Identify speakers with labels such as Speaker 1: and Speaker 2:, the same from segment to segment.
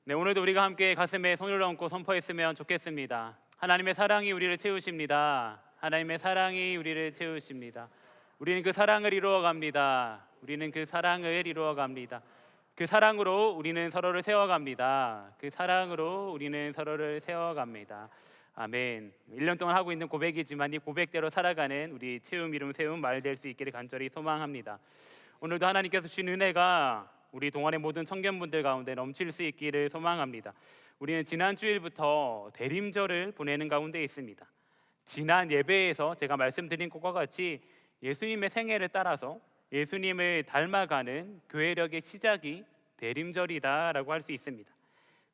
Speaker 1: 네, 오늘도 우리가 함께 가슴에 손을 얹고 선포했으면 좋겠습니다. 하나님의 사랑이 우리를 채우십니다. 하나님의 사랑이 우리를 채우십니다. 우리는 그 사랑을 이루어갑니다. 우리는 그 사랑을 이루어갑니다. 그 사랑으로 우리는 서로를 세워갑니다. 그 사랑으로 우리는 서로를 세워갑니다. 아멘. 1년 동안 하고 있는 고백이지만 이 고백대로 살아가는 우리 채움 이룸 세움 말 될 수 있기를 간절히 소망합니다. 오늘도 하나님께서 주신 은혜가 우리 동안의 모든 청년분들 가운데 넘칠 수 있기를 소망합니다. 우리는 지난 주일부터 대림절을 보내는 가운데 있습니다. 지난 예배에서 제가 말씀드린 것과 같이 예수님의 생애를 따라서 예수님을 닮아가는 교회력의 시작이 대림절이다라고 할 수 있습니다.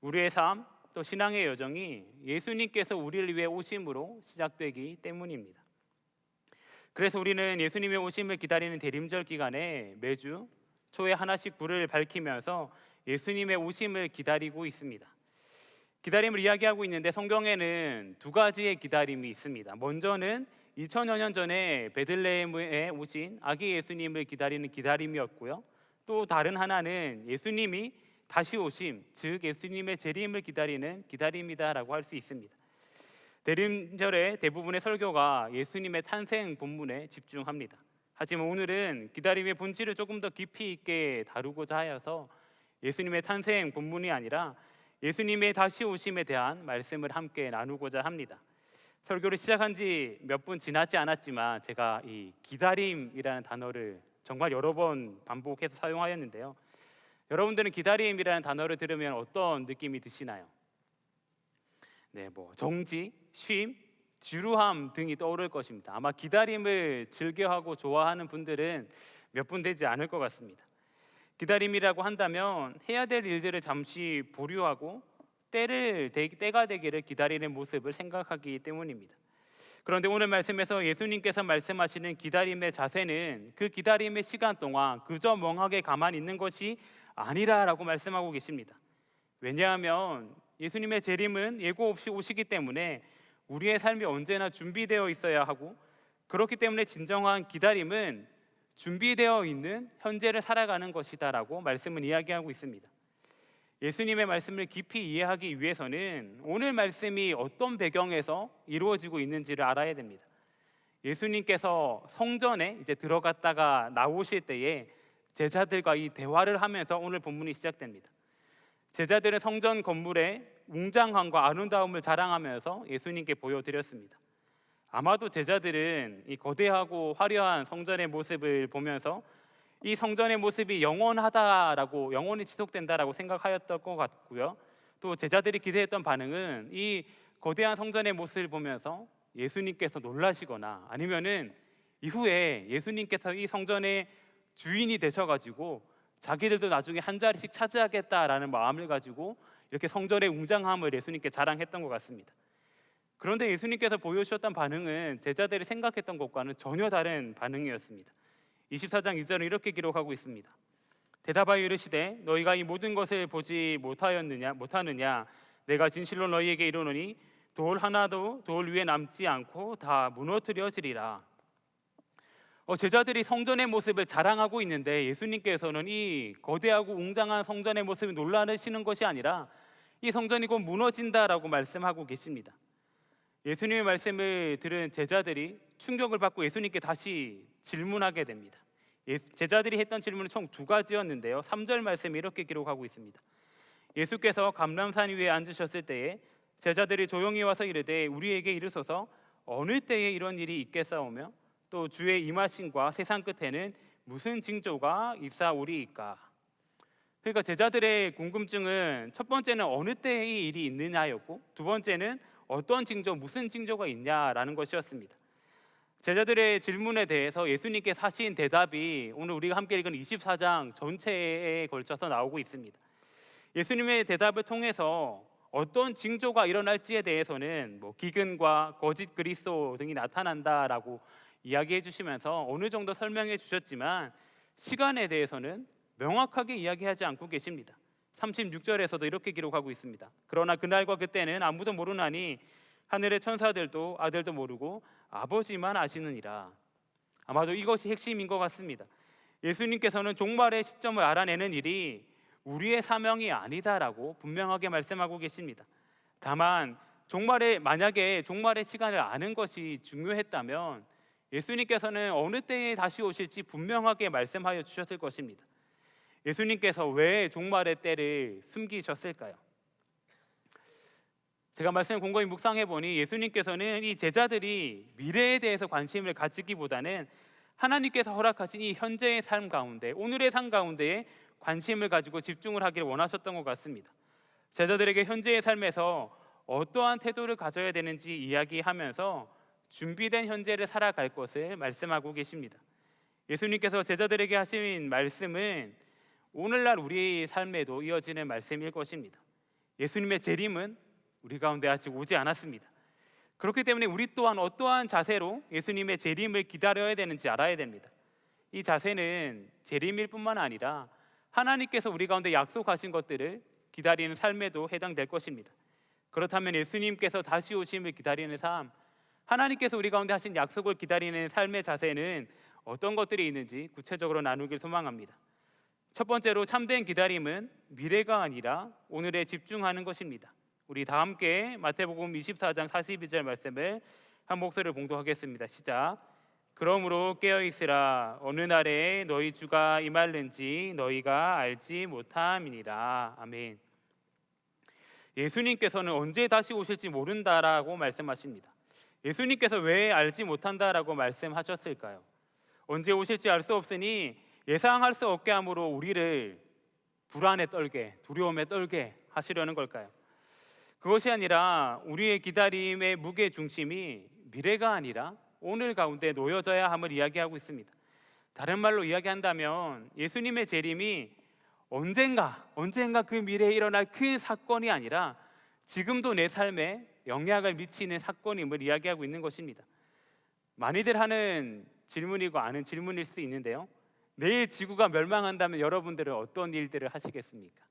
Speaker 1: 우리의 삶, 또 신앙의 여정이 예수님께서 우리를 위해 오심으로 시작되기 때문입니다. 그래서 우리는 예수님의 오심을 기다리는 대림절 기간에 매주 초에 하나씩 불을 밝히면서 예수님의 오심을 기다리고 있습니다. 기다림을 이야기하고 있는데 성경에는 두 가지의 기다림이 있습니다. 먼저는 2000여 년 전에 베들레헴에 오신 아기 예수님을 기다리는 기다림이었고요. 또 다른 하나는 예수님이 다시 오심, 즉 예수님의 재림을 기다리는 기다림이다라고 할 수 있습니다. 대림절의 대부분의 설교가 예수님의 탄생 본문에 집중합니다. 하지만 오늘은 기다림의 본질을 조금 더 깊이 있게 다루고자 하여서 예수님의 탄생 본문이 아니라 예수님의 다시 오심에 대한 말씀을 함께 나누고자 합니다. 설교를 시작한 지 몇 분 지나지 않았지만 제가 이 기다림이라는 단어를 정말 여러 번 반복해서 사용하였는데요. 여러분들은 기다림이라는 단어를 들으면 어떤 느낌이 드시나요? 네, 정지, 쉼, 지루함 등이 떠오를 것입니다. 아마 기다림을 즐겨하고 좋아하는 분들은 몇 분 되지 않을 것 같습니다. 기다림이라고 한다면 해야 될 일들을 잠시 보류하고 때가 되기를 기다리는 모습을 생각하기 때문입니다. 그런데 오늘 말씀에서 예수님께서 말씀하시는 기다림의 자세는 그 기다림의 시간 동안 그저 멍하게 가만히 있는 것이 아니라라고 말씀하고 계십니다. 왜냐하면 예수님의 재림은 예고 없이 오시기 때문에 우리의 삶이 언제나 준비되어 있어야 하고, 그렇기 때문에 진정한 기다림은 준비되어 있는 현재를 살아가는 것이다라고 말씀은 이야기하고 있습니다. 예수님의 말씀을 깊이 이해하기 위해서는 오늘 말씀이 어떤 배경에서 이루어지고 있는지를 알아야 됩니다. 예수님께서 성전에 이제 들어갔다가 나오실 때에 제자들과 이 대화를 하면서 오늘 본문이 시작됩니다. 제자들은 성전 건물의 웅장함과 아름다움을 자랑하면서 예수님께 보여드렸습니다. 아마도 제자들은 이 거대하고 화려한 성전의 모습을 보면서 이 성전의 모습이 영원하다라고, 영원히 지속된다라고 생각하였던 것 같고요. 또 제자들이 기대했던 반응은 이 거대한 성전의 모습을 보면서 예수님께서 놀라시거나 아니면은 이후에 예수님께서 이 성전의 주인이 되셔가지고 자기들도 나중에 한 자리씩 차지하겠다라는 마음을 가지고 이렇게 성전의 웅장함을 예수님께 자랑했던 것 같습니다. 그런데 예수님께서 보여주셨던 반응은 제자들이 생각했던 것과는 전혀 다른 반응이었습니다. 24장 2절은 이렇게 기록하고 있습니다. 대답하여 이르시되 너희가 이 모든 것을 보지 못하느냐 내가 진실로 너희에게 이르노니 돌 하나도 돌 위에 남지 않고 다 무너뜨려지리라. 제자들이 성전의 모습을 자랑하고 있는데 예수님께서는 이 거대하고 웅장한 성전의 모습을 놀라시는 것이 아니라 이 성전이 곧 무너진다라고 말씀하고 계십니다. 예수님의 말씀을 들은 제자들이 충격을 받고 예수님께 다시 질문하게 됩니다. 제자들이 했던 질문은 총 두 가지였는데요. 3절 말씀이 이렇게 기록하고 있습니다. 예수께서 감람산 위에 앉으셨을 때에 제자들이 조용히 와서 이르되 우리에게 이르소서 어느 때에 이런 일이 있겠사오며 또 주의 임하심과 세상 끝에는 무슨 징조가 있사오리이까. 그러니까 제자들의 궁금증은 첫 번째는 어느 때에 이 일이 있느냐였고, 두 번째는 어떤 징조, 무슨 징조가 있냐라는 것이었습니다. 제자들의 질문에 대해서 예수님께서 하신 대답이 오늘 우리가 함께 읽은 24장 전체에 걸쳐서 나오고 있습니다. 예수님의 대답을 통해서 어떤 징조가 일어날지에 대해서는 기근과 거짓 그리스도 등이 나타난다라고 이야기해 주시면서 어느 정도 설명해 주셨지만 시간에 대해서는 명확하게 이야기하지 않고 계십니다. 36절에서도 이렇게 기록하고 있습니다. 그러나 그날과 그때는 아무도 모르나니 하늘의 천사들도 아들도 모르고 아버지만 아시느니라. 아마도 이것이 핵심인 것 같습니다. 예수님께서는 종말의 시점을 알아내는 일이 우리의 사명이 아니다라고 분명하게 말씀하고 계십니다. 다만 만약에 종말의 시간을 아는 것이 중요했다면 예수님께서는 어느 때에 다시 오실지 분명하게 말씀하여 주셨을 것입니다. 예수님께서 왜 종말의 때를 숨기셨을까요? 제가 말씀을 곰곰이 묵상해 보니 예수님께서는 이 제자들이 미래에 대해서 관심을 가지기보다는 하나님께서 허락하신 이 현재의 삶 가운데, 오늘의 삶 가운데에 관심을 가지고 집중을 하기를 원하셨던 것 같습니다. 제자들에게 현재의 삶에서 어떠한 태도를 가져야 되는지 이야기하면서 준비된 현재를 살아갈 것을 말씀하고 계십니다. 예수님께서 제자들에게 하신 말씀은 오늘날 우리 삶에도 이어지는 말씀일 것입니다. 예수님의 재림은 우리 가운데 아직 오지 않았습니다. 그렇기 때문에 우리 또한 어떠한 자세로 예수님의 재림을 기다려야 되는지 알아야 됩니다. 이 자세는 재림일 뿐만 아니라 하나님께서 우리 가운데 약속하신 것들을 기다리는 삶에도 해당될 것입니다. 그렇다면 예수님께서 다시 오심을 기다리는 삶, 하나님께서 우리 가운데 하신 약속을 기다리는 삶의 자세는 어떤 것들이 있는지 구체적으로 나누길 소망합니다. 첫 번째로 참된 기다림은 미래가 아니라 오늘에 집중하는 것입니다. 우리 다 함께 마태복음 24장 42절 말씀을 한 목소리를 봉독하겠습니다. 시작. 그러므로 깨어있으라. 어느 날에 너희 주가 임할는지 너희가 알지 못함이니라. 아멘. 예수님께서는 언제 다시 오실지 모른다라고 말씀하십니다. 예수님께서 왜 알지 못한다라고 말씀하셨을까요? 언제 오실지 알 수 없으니 예상할 수 없게 함으로 우리를 불안에 떨게, 두려움에 떨게 하시려는 걸까요? 그것이 아니라 우리의 기다림의 무게 중심이 미래가 아니라 오늘 가운데 놓여져야 함을 이야기하고 있습니다. 다른 말로 이야기한다면 예수님의 재림이 언젠가 그 미래에 일어날 큰 사건이 아니라 지금도 내 삶에 영향을 미치는 사건임을 이야기하고 있는 것입니다. 많이들 하는 질문이고 아는 질문일 수 있는데요, 내일 지구가 멸망한다면 여러분들은 어떤 일들을 하시겠습니까?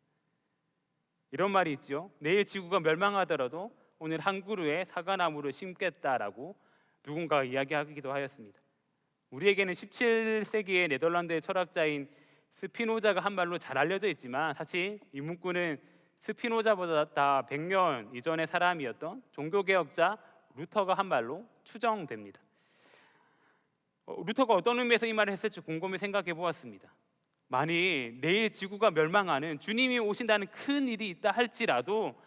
Speaker 1: 이런 말이 있죠. 내일 지구가 멸망하더라도 오늘 한 그루의 사과나무를 심겠다라고 누군가가 이야기하기도 하였습니다. 우리에게는 17세기의 네덜란드의 철학자인 스피노자가 한 말로 잘 알려져 있지만 사실 이 문구는 스피노자보다 100년 이전의 사람이었던 종교개혁자 루터가 한 말로 추정됩니다. 루터가 어떤 의미에서 이 말을 했을지 곰곰이 생각해 보았습니다. 만일 내일 지구가 멸망하는 주님이 오신다는 큰 일이 있다 할지라도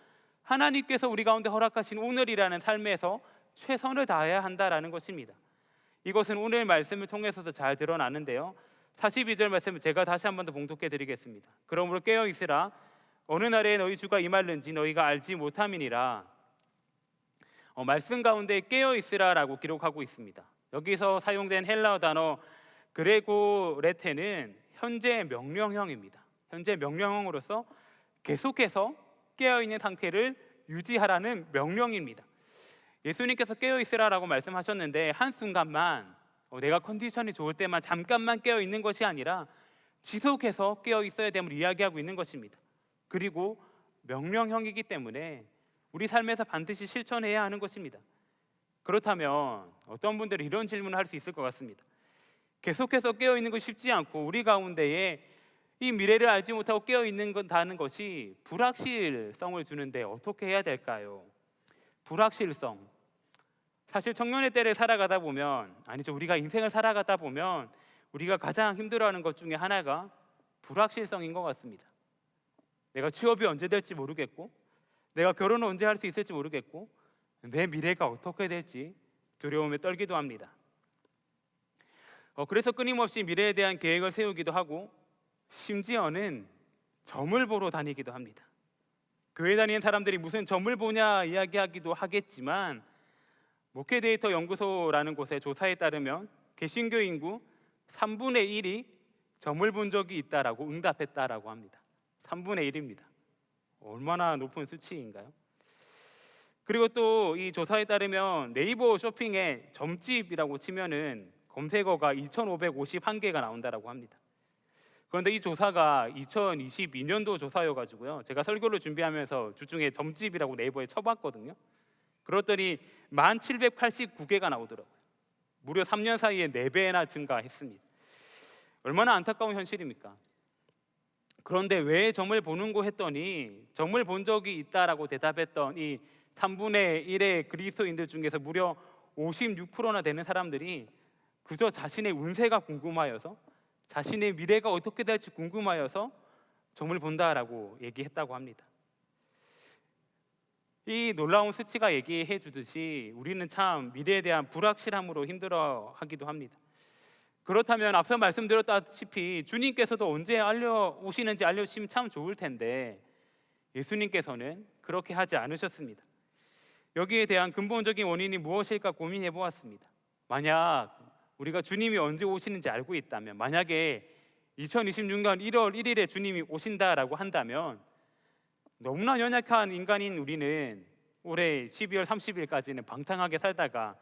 Speaker 1: 하나님께서 우리 가운데 허락하신 오늘이라는 삶에서 최선을 다해야 한다라는 것입니다. 이것은 오늘 말씀을 통해서도 잘 드러나는데요, 42절 말씀을 제가 다시 한 번 더 봉독해 드리겠습니다. 그러므로 깨어 있으라. 어느 날에 너희 주가 임할는지 너희가 알지 못함이니라. 말씀 가운데 깨어 있으라라고 기록하고 있습니다. 여기서 사용된 헬라어 단어 그레고레테는 현재 명령형입니다. 현재 명령형으로서 계속해서 깨어 있는 상태를 유지하라는 명령입니다. 예수님께서 깨어 있으라라고 말씀하셨는데 한순간만 내가 컨디션이 좋을 때만 잠깐만 깨어 있는 것이 아니라 지속해서 깨어 있어야 됨을 이야기하고 있는 것입니다. 그리고 명령형이기 때문에 우리 삶에서 반드시 실천해야 하는 것입니다. 그렇다면 어떤 분들은 이런 질문을 할 수 있을 것 같습니다. 계속해서 깨어 있는 것이 쉽지 않고 우리 가운데에 이 미래를 알지 못하고 깨어 있는 다는 것이 불확실성을 주는데 어떻게 해야 될까요? 불확실성. 사실 청년의 때를 살아가다 보면, 아니죠, 우리가 인생을 살아가다 보면 우리가 가장 힘들어하는 것 중에 하나가 불확실성인 것 같습니다. 내가 취업이 언제 될지 모르겠고, 내가 결혼을 언제 할 수 있을지 모르겠고, 내 미래가 어떻게 될지 두려움에 떨기도 합니다. 그래서 끊임없이 미래에 대한 계획을 세우기도 하고 심지어는 점을 보러 다니기도 합니다. 교회 다니는 사람들이 무슨 점을 보냐 이야기하기도 하겠지만 목회 데이터 연구소라는 곳의 조사에 따르면 개신교 인구 3분의 1이 점을 본 적이 있다라고 응답했다라고 합니다. 3분의 1입니다. 얼마나 높은 수치인가요? 그리고 또 이 조사에 따르면 네이버 쇼핑에 점집이라고 치면은 검색어가 2,551개가 나온다라고 합니다. 그런데 이 조사가 2022년도 조사여가지고요, 제가 설교를 준비하면서 주중에 점집이라고 네이버에 쳐봤거든요. 그랬더니 1,789개가 나오더라고요. 무려 3년 사이에 4배나 증가했습니다. 얼마나 안타까운 현실입니까? 그런데 왜 점을 보는고 했더니 점을 본 적이 있다라고 대답했던 이 3분의 1의 그리스도인들 중에서 무려 56%나 되는 사람들이 그저 자신의 운세가 궁금하여서, 자신의 미래가 어떻게 될지 궁금하여서 점을 본다라고 얘기했다고 합니다. 이 놀라운 수치가 얘기해 주듯이 우리는 참 미래에 대한 불확실함으로 힘들어하기도 합니다. 그렇다면 앞서 말씀드렸다시피 주님께서도 언제 오시는지 알려주시면 참 좋을 텐데 예수님께서는 그렇게 하지 않으셨습니다. 여기에 대한 근본적인 원인이 무엇일까 고민해 보았습니다. 만약 우리가 주님이 언제 오시는지 알고 있다면, 만약에 2026년 1월 1일에 주님이 오신다라고 한다면 너무나 연약한 인간인 우리는 올해 12월 30일까지는 방탕하게 살다가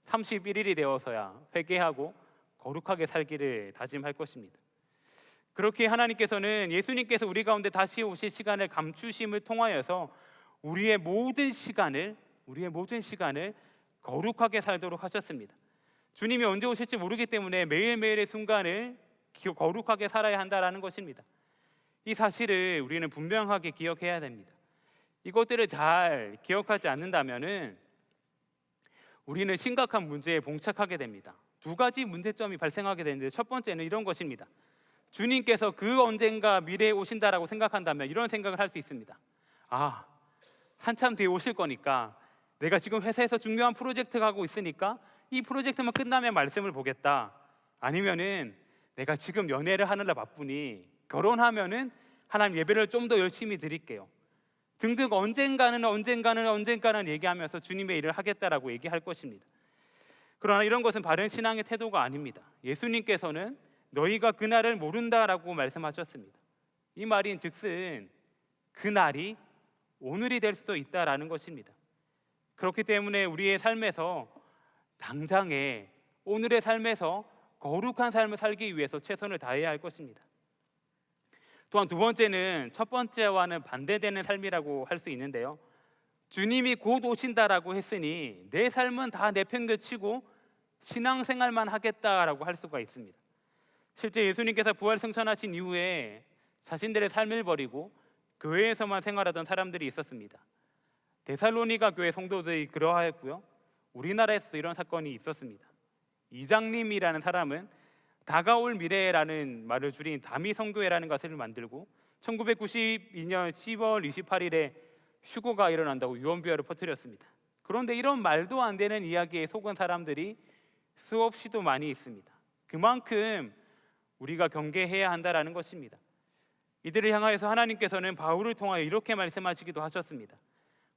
Speaker 1: 31일이 되어서야 회개하고 거룩하게 살기를 다짐할 것입니다. 그렇게 하나님께서는 예수님께서 우리 가운데 다시 오실 시간을 감추심을 통하여서 우리의 모든 시간을 거룩하게 살도록 하셨습니다. 주님이 언제 오실지 모르기 때문에 매일매일의 순간을 거룩하게 살아야 한다라는 것입니다. 이 사실을 우리는 분명하게 기억해야 됩니다. 이것들을 잘 기억하지 않는다면은 우리는 심각한 문제에 봉착하게 됩니다. 두 가지 문제점이 발생하게 되는데, 첫 번째는 이런 것입니다. 주님께서 그 언젠가 미래에 오신다라고 생각한다면 이런 생각을 할 수 있습니다. 아, 한참 뒤에 오실 거니까 내가 지금 회사에서 중요한 프로젝트가 하고 있으니까 이 프로젝트만 끝나면 말씀을 보겠다. 아니면은 내가 지금 연애를 하느라 바쁘니 결혼하면은 하나님 예배를 좀 더 열심히 드릴게요. 등등 언젠가는 얘기하면서 주님의 일을 하겠다라고 얘기할 것입니다. 그러나 이런 것은 바른 신앙의 태도가 아닙니다. 예수님께서는 너희가 그날을 모른다라고 말씀하셨습니다. 이 말인 즉슨 그날이 오늘이 될 수도 있다라는 것입니다. 그렇기 때문에 우리의 삶에서 당장에 오늘의 삶에서 거룩한 삶을 살기 위해서 최선을 다해야 할 것입니다. 또한 두 번째는 첫 번째와는 반대되는 삶이라고 할 수 있는데요. 주님이 곧 오신다라고 했으니 내 삶은 다 내팽개치고 신앙생활만 하겠다라고 할 수가 있습니다. 실제 예수님께서 부활승천하신 이후에 자신들의 삶을 버리고 교회에서만 생활하던 사람들이 있었습니다. 데살로니가 교회 성도들이 그러하였고요. 우리나라에서도 이런 사건이 있었습니다. 이장님이라는 사람은 다가올 미래라는 말을 줄인 다미성교회라는 것을 만들고 1992년 10월 28일에 휴고가 일어난다고 유언비어를 퍼뜨렸습니다. 그런데 이런 말도 안 되는 이야기에 속은 사람들이 수없이도 많이 있습니다. 그만큼 우리가 경계해야 한다라는 것입니다. 이들을 향하여서 하나님께서는 바울을 통하여 이렇게 말씀하시기도 하셨습니다.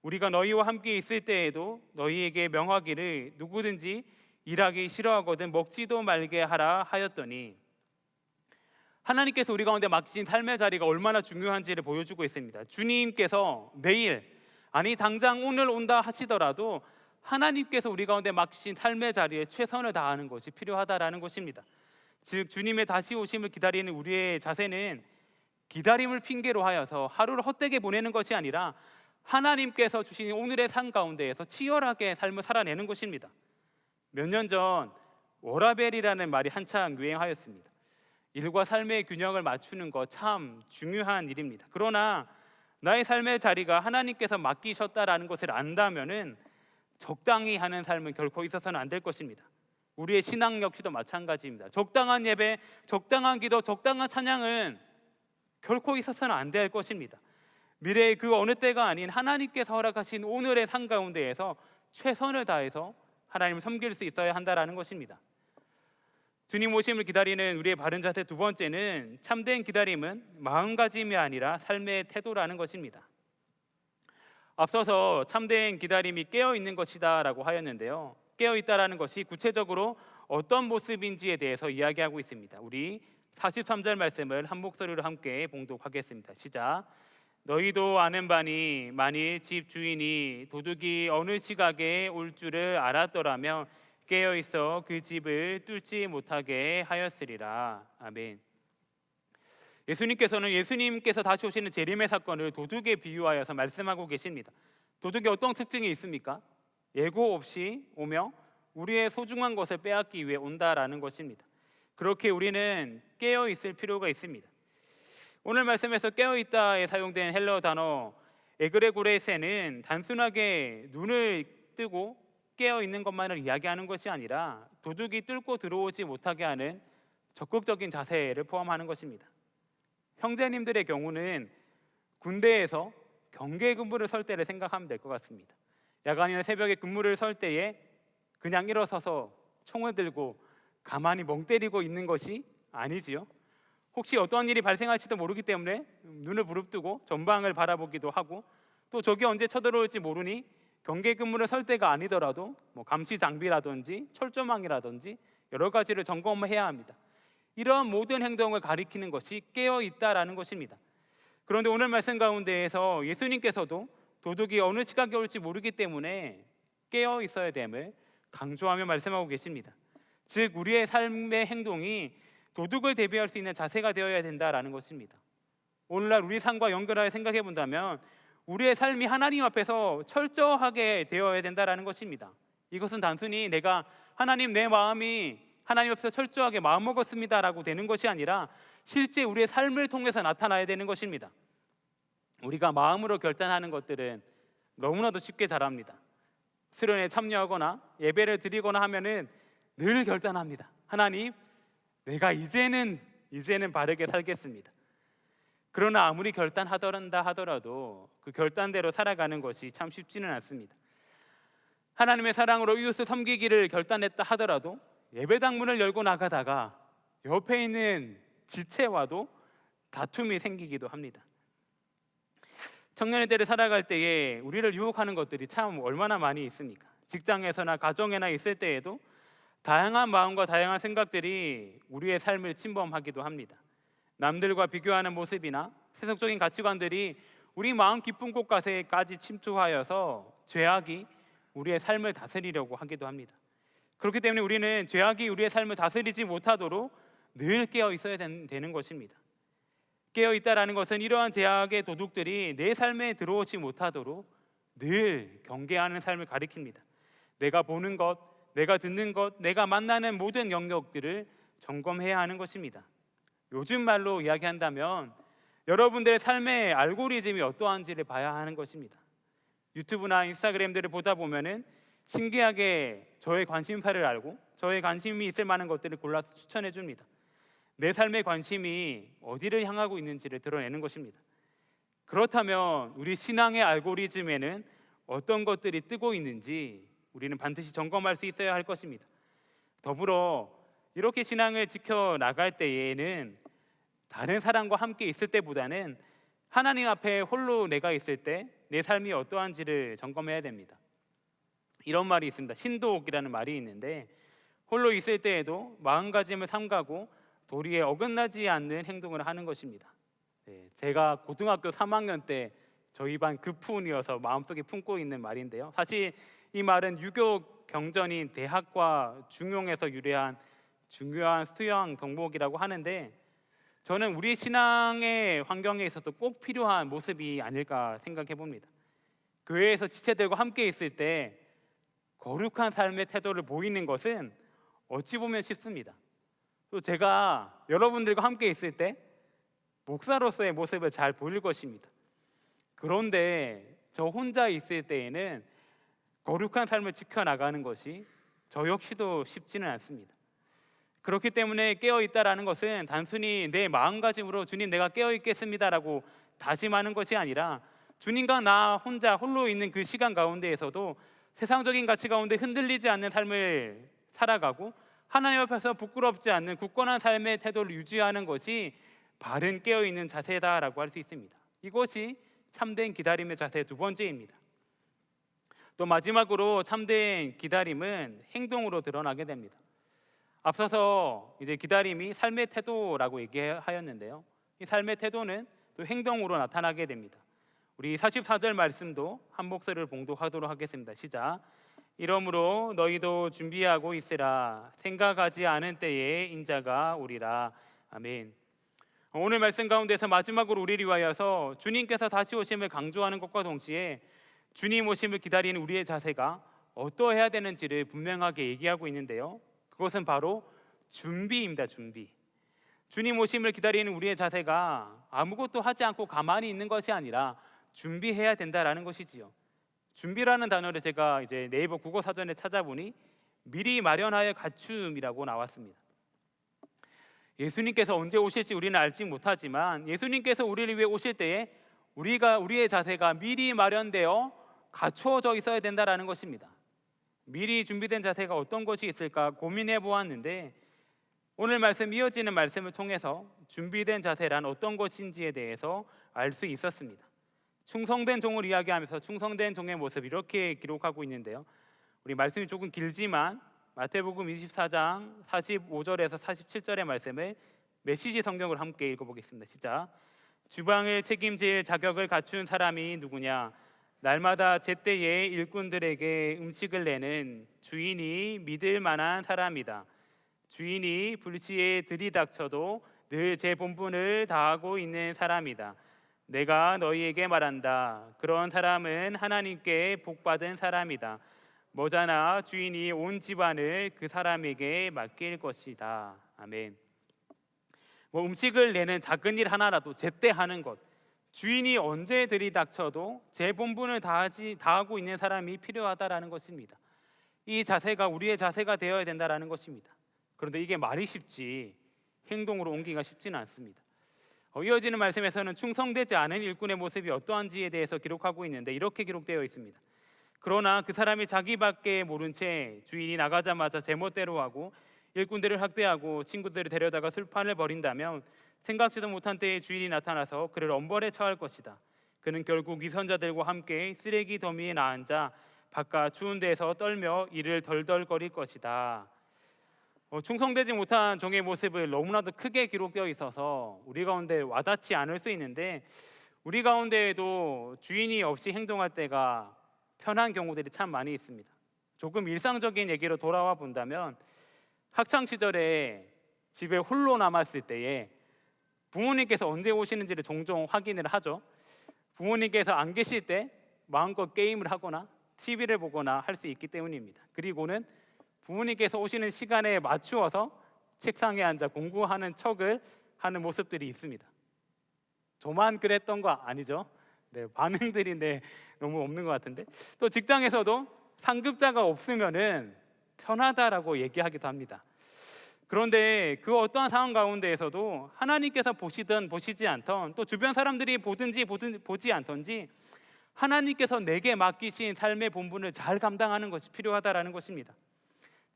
Speaker 1: 우리가 너희와 함께 있을 때에도 너희에게 명하기를 누구든지 일하기 싫어하거든 먹지도 말게 하라 하였더니, 하나님께서 우리 가운데 맡기신 삶의 자리가 얼마나 중요한지를 보여주고 있습니다. 주님께서 내일, 아니 당장 오늘 온다 하시더라도 하나님께서 우리 가운데 맡기신 삶의 자리에 최선을 다하는 것이 필요하다라는 것입니다. 즉 주님의 다시 오심을 기다리는 우리의 자세는 기다림을 핑계로 하여서 하루를 헛되게 보내는 것이 아니라 하나님께서 주신 오늘의 삶 가운데에서 치열하게 삶을 살아내는 것입니다. 몇 년 전 워라벨이라는 말이 한창 유행하였습니다. 일과 삶의 균형을 맞추는 것 참 중요한 일입니다. 그러나 나의 삶의 자리가 하나님께서 맡기셨다라는 것을 안다면은 적당히 하는 삶은 결코 있어서는 안 될 것입니다. 우리의 신앙 역시도 마찬가지입니다. 적당한 예배, 적당한 기도, 적당한 찬양은 결코 있어서는 안 될 것입니다. 미래의 그 어느 때가 아닌 하나님께서 허락하신 오늘의 삶 가운데에서 최선을 다해서 하나님을 섬길 수 있어야 한다라는 것입니다. 주님 오심을 기다리는 우리의 바른 자세 두 번째는 참된 기다림은 마음가짐이 아니라 삶의 태도라는 것입니다. 앞서서 참된 기다림이 깨어있는 것이다 라고 하였는데요, 깨어있다라는 것이 구체적으로 어떤 모습인지에 대해서 이야기하고 있습니다. 우리 43절 말씀을 한 목소리로 함께 봉독하겠습니다. 시작. 너희도 아는 바니 만일 집 주인이 도둑이 어느 시각에 올 줄을 알았더라면 깨어있어 그 집을 뚫지 못하게 하였으리라. 아멘. 예수님께서 다시 오시는 재림의 사건을 도둑에 비유하여서 말씀하고 계십니다. 도둑이 어떤 특징이 있습니까? 예고 없이 오며 우리의 소중한 것을 빼앗기 위해 온다라는 것입니다. 그렇게 우리는 깨어 있을 필요가 있습니다. 오늘 말씀에서 깨어있다에 사용된 헬러 단어 에그레고레세는 단순하게 눈을 뜨고 깨어있는 것만을 이야기하는 것이 아니라 도둑이 뚫고 들어오지 못하게 하는 적극적인 자세를 포함하는 것입니다. 형제님들의 경우는 군대에서 경계 근무를 설 때를 생각하면 될 것 같습니다. 야간이나 새벽에 근무를 설 때에 그냥 일어서서 총을 들고 가만히 멍 때리고 있는 것이 아니지요. 혹시 어떤 일이 발생할지도 모르기 때문에 눈을 부릅뜨고 전방을 바라보기도 하고, 또 적이 언제 쳐들어올지 모르니 경계 근무를 설 때가 아니더라도 감시 장비라든지 철조망이라든지 여러 가지를 점검해야 합니다. 이러한 모든 행동을 가리키는 것이 깨어 있다라는 것입니다. 그런데 오늘 말씀 가운데에서 예수님께서도 도둑이 어느 시각에 올지 모르기 때문에 깨어 있어야 됨을 강조하며 말씀하고 계십니다. 즉 우리의 삶의 행동이 도둑을 대비할 수 있는 자세가 되어야 된다라는 것입니다. 오늘날 우리 삶과 연결하여 생각해 본다면 우리의 삶이 하나님 앞에서 철저하게 되어야 된다라는 것입니다. 이것은 단순히 내가 하나님, 내 마음이 하나님 앞에서 철저하게 마음먹었습니다라고 되는 것이 아니라 실제 우리의 삶을 통해서 나타나야 되는 것입니다. 우리가 마음으로 결단하는 것들은 너무나도 쉽게 잘합니다. 수련회에 참여하거나 예배를 드리거나 하면은 늘 결단합니다. 하나님, 내가 이제는 바르게 살겠습니다. 그러나 아무리 결단하더라 하더라도 그 결단대로 살아가는 것이 참 쉽지는 않습니다. 하나님의 사랑으로 이웃을 섬기기를 결단했다 하더라도 예배당 문을 열고 나가다가 옆에 있는 지체와도 다툼이 생기기도 합니다. 청년의 때를 살아갈 때에 우리를 유혹하는 것들이 참 얼마나 많이 있습니까? 직장에서나 가정에나 있을 때에도 다양한 마음과 다양한 생각들이 우리의 삶을 침범하기도 합니다. 남들과 비교하는 모습이나 세속적인 가치관들이 우리 마음 깊은 곳까지 침투하여서 죄악이 우리의 삶을 다스리려고 하기도 합니다. 그렇기 때문에 우리는 죄악이 우리의 삶을 다스리지 못하도록 늘 깨어 있어야 되는 것입니다. 깨어 있다라는 것은 이러한 죄악의 도둑들이 내 삶에 들어오지 못하도록 늘 경계하는 삶을 가리킵니다. 내가 보는 것, 내가 듣는 것, 내가 만나는 모든 영역들을 점검해야 하는 것입니다. 요즘 말로 이야기한다면 여러분들의 삶의 알고리즘이 어떠한지를 봐야 하는 것입니다. 유튜브나 인스타그램들을 보다 보면은 신기하게 저의 관심사를 알고 저의 관심이 있을 만한 것들을 골라서 추천해 줍니다. 내 삶의 관심이 어디를 향하고 있는지를 드러내는 것입니다. 그렇다면 우리 신앙의 알고리즘에는 어떤 것들이 뜨고 있는지 우리는 반드시 점검할 수 있어야 할 것입니다. 더불어 이렇게 신앙을 지켜나갈 때에는 다른 사람과 함께 있을 때보다는 하나님 앞에 홀로 내가 있을 때 내 삶이 어떠한지를 점검해야 됩니다. 이런 말이 있습니다. 신도옥이라는 말이 있는데 홀로 있을 때에도 마음가짐을 삼가고 도리에 어긋나지 않는 행동을 하는 것입니다. 제가 고등학교 3학년 때 저희 반 급훈이어서 마음속에 품고 있는 말인데요. 사실 이 말은 유교 경전인 대학과 중용에서 유래한 중요한 수양 덕목이라고 하는데 저는 우리 신앙의 환경에 있어서 꼭 필요한 모습이 아닐까 생각해 봅니다. 교회에서 지체들과 함께 있을 때 거룩한 삶의 태도를 보이는 것은 어찌 보면 쉽습니다. 또 제가 여러분들과 함께 있을 때 목사로서의 모습을 잘 보일 것입니다. 그런데 저 혼자 있을 때에는 거룩한 삶을 지켜나가는 것이 저 역시도 쉽지는 않습니다. 그렇기 때문에 깨어있다라는 것은 단순히 내 마음가짐으로 주님 내가 깨어있겠습니다라고 다짐하는 것이 아니라 주님과 나 혼자 홀로 있는 그 시간 가운데에서도 세상적인 가치 가운데 흔들리지 않는 삶을 살아가고 하나님 앞에서 부끄럽지 않는 굳건한 삶의 태도를 유지하는 것이 바른 깨어있는 자세다라고 할 수 있습니다. 이것이 참된 기다림의 자세 두 번째입니다. 또 마지막으로 참된 기다림은 행동으로 드러나게 됩니다. 앞서서 이제 기다림이 삶의 태도라고 얘기하였는데요. 이 삶의 태도는 또 행동으로 나타나게 됩니다. 우리 44절 말씀도 한 목소리를 봉독하도록 하겠습니다. 시작. 이러므로 너희도 준비하고 있으라. 생각하지 않은 때에 인자가 오리라. 아멘. 오늘 말씀 가운데서 마지막으로 우리를 위하여서 주님께서 다시 오심을 강조하는 것과 동시에 주님 오심을 기다리는 우리의 자세가 어떠해야 되는지를 분명하게 얘기하고 있는데요. 그것은 바로 준비입니다. 준비. 주님 오심을 기다리는 우리의 자세가 아무것도 하지 않고 가만히 있는 것이 아니라 준비해야 된다라는 것이지요. 준비라는 단어를 제가 이제 네이버 국어 사전에 찾아보니 미리 마련하여 갖춤이라고 나왔습니다. 예수님께서 언제 오실지 우리는 알지 못하지만 예수님께서 우리를 위해 오실 때에 우리의 자세가 미리 마련되어 갖추어져 있어야 된다라는 것입니다. 미리 준비된 자세가 어떤 것이 있을까 고민해 보았는데 오늘 말씀 이어지는 말씀을 통해서 준비된 자세란 어떤 것인지에 대해서 알 수 있었습니다. 충성된 종을 이야기하면서 충성된 종의 모습 이렇게 기록하고 있는데요. 우리 말씀이 조금 길지만 마태복음 24장 45절에서 47절의 말씀을 메시지 성경을 함께 읽어보겠습니다. 시작. 주방을 책임질 자격을 갖춘 사람이 누구냐? 날마다 제때에 일꾼들에게 음식을 내는 주인이 믿을 만한 사람이다. 주인이 불시에 들이닥쳐도 늘 제 본분을 다하고 있는 사람이다. 내가 너희에게 말한다. 그런 사람은 하나님께 복받은 사람이다. 머자나 주인이 온 집안을 그 사람에게 맡길 것이다. 아멘. 음식을 내는 작은 일 하나라도 제때 하는 것, 주인이 언제 들이닥쳐도 제 본분을 다하고 있는 사람이 필요하다라는 것입니다. 이 자세가 우리의 자세가 되어야 된다라는 것입니다. 그런데 이게 말이 쉽지 행동으로 옮기기가 쉽지는 않습니다. 이어지는 말씀에서는 충성되지 않은 일꾼의 모습이 어떠한지에 대해서 기록하고 있는데 이렇게 기록되어 있습니다. 그러나 그 사람이 자기밖에 모른 채 주인이 나가자마자 제멋대로 하고 일꾼들을 학대하고 친구들을 데려다가 술판을 벌인다면 생각지도 못한 때에 주인이 나타나서 그를 엄벌에 처할 것이다. 그는 결국 위선자들과 함께 쓰레기 더미에 나앉아 바깥 추운 데에서 떨며 이를 덜덜거릴 것이다. 충성되지 못한 종의 모습을 너무나도 크게 기록되어 있어서 우리 가운데 와닿지 않을 수 있는데 우리 가운데에도 주인이 없이 행동할 때가 편한 경우들이 참 많이 있습니다. 조금 일상적인 얘기로 돌아와 본다면 학창 시절에 집에 홀로 남았을 때에 부모님께서 언제 오시는지를 종종 확인을 하죠. 부모님께서 안 계실 때 마음껏 게임을 하거나 TV를 보거나 할 수 있기 때문입니다. 그리고는 부모님께서 오시는 시간에 맞추어서 책상에 앉아 공부하는 척을 하는 모습들이 있습니다. 저만 그랬던 거 아니죠? 네, 반응들이 너무 없는 것 같은데 또 직장에서도 상급자가 없으면은 편하다라고 얘기하기도 합니다. 그런데 그 어떠한 상황 가운데에서도 하나님께서 보시든 보시지 않던 또 주변 사람들이 보든지 보지 않던지 하나님께서 내게 맡기신 삶의 본분을 잘 감당하는 것이 필요하다라는 것입니다.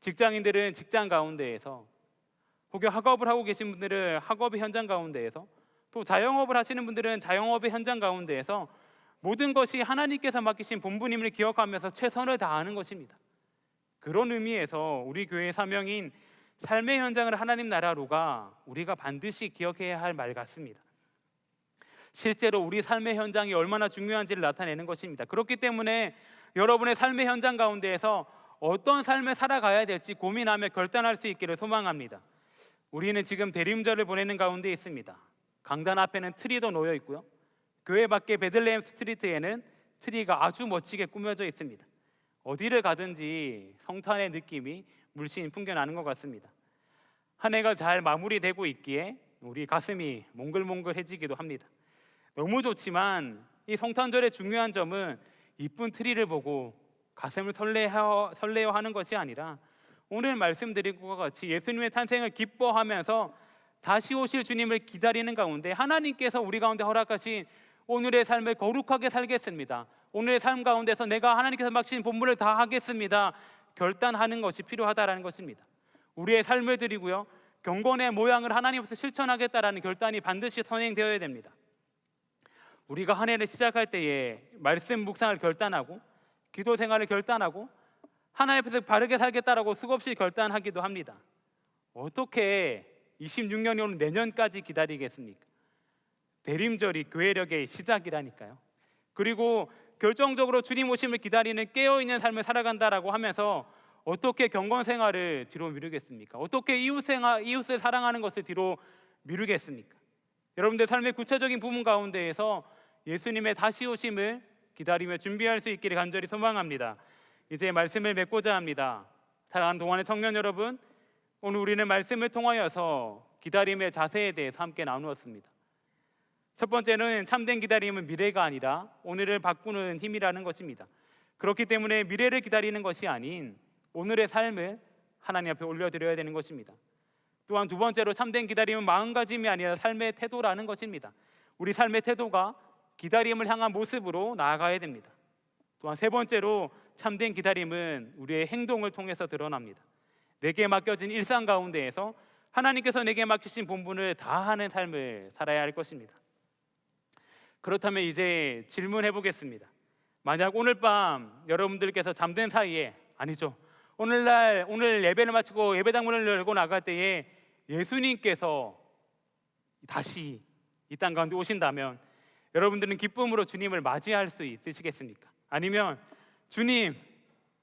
Speaker 1: 직장인들은 직장 가운데에서 혹여 학업을 하고 계신 분들은 학업의 현장 가운데에서 또 자영업을 하시는 분들은 자영업의 현장 가운데에서 모든 것이 하나님께서 맡기신 본분임을 기억하면서 최선을 다하는 것입니다. 그런 의미에서 우리 교회의 사명인 삶의 현장을 하나님 나라로가 우리가 반드시 기억해야 할 말 같습니다. 실제로 우리 삶의 현장이 얼마나 중요한지를 나타내는 것입니다. 그렇기 때문에 여러분의 삶의 현장 가운데에서 어떤 삶을 살아가야 될지 고민하며 결단할 수 있기를 소망합니다. 우리는 지금 대림절을 보내는 가운데 있습니다. 강단 앞에는 트리도 놓여 있고요. 교회 밖에 베들레헴 스트리트에는 트리가 아주 멋지게 꾸며져 있습니다. 어디를 가든지 성탄의 느낌이 물씬 풍겨나는 것 같습니다. 한 해가 잘 마무리되고 있기에 우리 가슴이 몽글몽글해지기도 합니다. 너무 좋지만 이 성탄절의 중요한 점은 이쁜 트리를 보고 가슴을 설레어하는 것이 아니라 오늘 말씀드린 것과 같이 예수님의 탄생을 기뻐하면서 다시 오실 주님을 기다리는 가운데 하나님께서 우리 가운데 허락하신 오늘의 삶을 거룩하게 살겠습니다. 오늘의 삶 가운데서 내가 하나님께서 맡기신 본분을 다 하겠습니다. 결단하는 것이 필요하다라는 것입니다. 우리의 삶을 드리고요, 경건의 모양을 하나님 앞에서 실천하겠다라는 결단이 반드시 선행되어야 됩니다. 우리가 한 해를 시작할 때에 말씀 묵상을 결단하고 기도 생활을 결단하고 하나님 앞에서 바르게 살겠다라고 수없이 결단하기도 합니다. 어떻게 26년이 오는 내년까지 기다리겠습니까? 대림절이 교회력의 시작이라니까요. 그리고 결정적으로 주님 오심을 기다리는 깨어있는 삶을 살아간다라고 하면서 어떻게 경건 생활을 뒤로 미루겠습니까? 어떻게 이웃을 사랑하는 것을 뒤로 미루겠습니까? 여러분들 삶의 구체적인 부분 가운데에서 예수님의 다시 오심을 기다리며 준비할 수 있기를 간절히 소망합니다. 이제 말씀을 맺고자 합니다. 사랑하는 동안의 청년 여러분, 오늘 우리는 말씀을 통하여서 기다림의 자세에 대해서 함께 나누었습니다. 첫 번째는 참된 기다림은 미래가 아니라 오늘을 바꾸는 힘이라는 것입니다. 그렇기 때문에 미래를 기다리는 것이 아닌 오늘의 삶을 하나님 앞에 올려드려야 되는 것입니다. 또한 두 번째로 참된 기다림은 마음가짐이 아니라 삶의 태도라는 것입니다. 우리 삶의 태도가 기다림을 향한 모습으로 나아가야 됩니다. 또한 세 번째로 참된 기다림은 우리의 행동을 통해서 드러납니다. 내게 맡겨진 일상 가운데에서 하나님께서 내게 맡기신 본분을 다하는 삶을 살아야 할 것입니다. 그렇다면 이제 질문해 보겠습니다. 만약 오늘 밤 여러분들께서 잠든 사이에, 아니죠, 오늘 예배를 마치고 예배당문을 열고 나갈 때에 예수님께서 다시 이 땅 가운데 오신다면 여러분들은 기쁨으로 주님을 맞이할 수 있으시겠습니까? 아니면 주님,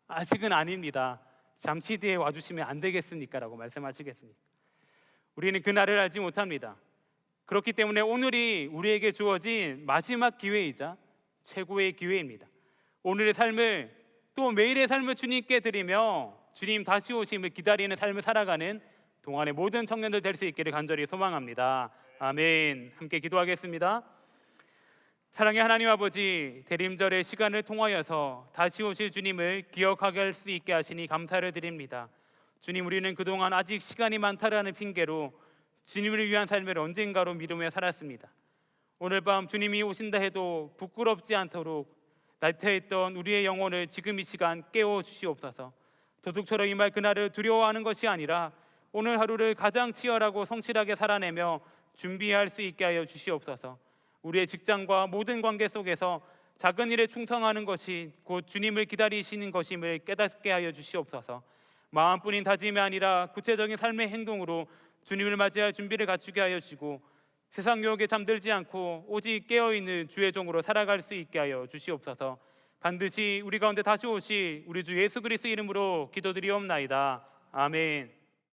Speaker 1: 아직은 아닙니다, 잠시 뒤에 와주시면 안 되겠습니까? 라고 말씀하시겠습니까? 우리는 그날을 알지 못합니다. 그렇기 때문에 오늘이 우리에게 주어진 마지막 기회이자 최고의 기회입니다. 오늘의 삶을, 또 매일의 삶을 주님께 드리며 주님 다시 오심을 기다리는 삶을 살아가는 동안의 모든 청년들 될 수 있기를 간절히 소망합니다. 아멘. 함께 기도하겠습니다. 사랑의 하나님 아버지, 대림절의 시간을 통하여서 다시 오실 주님을 기억하게 할 수 있게 하시니 감사를 드립니다. 주님, 우리는 그동안 아직 시간이 많다라는 핑계로 주님을 위한 삶을 언젠가로 미루며 살았습니다. 오늘 밤 주님이 오신다 해도 부끄럽지 않도록 나태했던 우리의 영혼을 지금 이 시간 깨워 주시옵소서. 도둑처럼 임할 그날을 두려워하는 것이 아니라 오늘 하루를 가장 치열하고 성실하게 살아내며 준비할 수 있게 하여 주시옵소서. 우리의 직장과 모든 관계 속에서 작은 일에 충성하는 것이 곧 주님을 기다리시는 것임을 깨닫게 하여 주시옵소서. 마음뿐인 다짐이 아니라 구체적인 삶의 행동으로 주님을 맞이할 준비를 갖추게 하여 주시고 세상 유혹에 잠들지 않고 오직 깨어있는 주의 종으로 살아갈 수 있게 하여 주시옵소서. 반드시 우리 가운데 다시 오실 우리 주 예수 그리스도 이름으로 기도드리옵나이다. 아멘.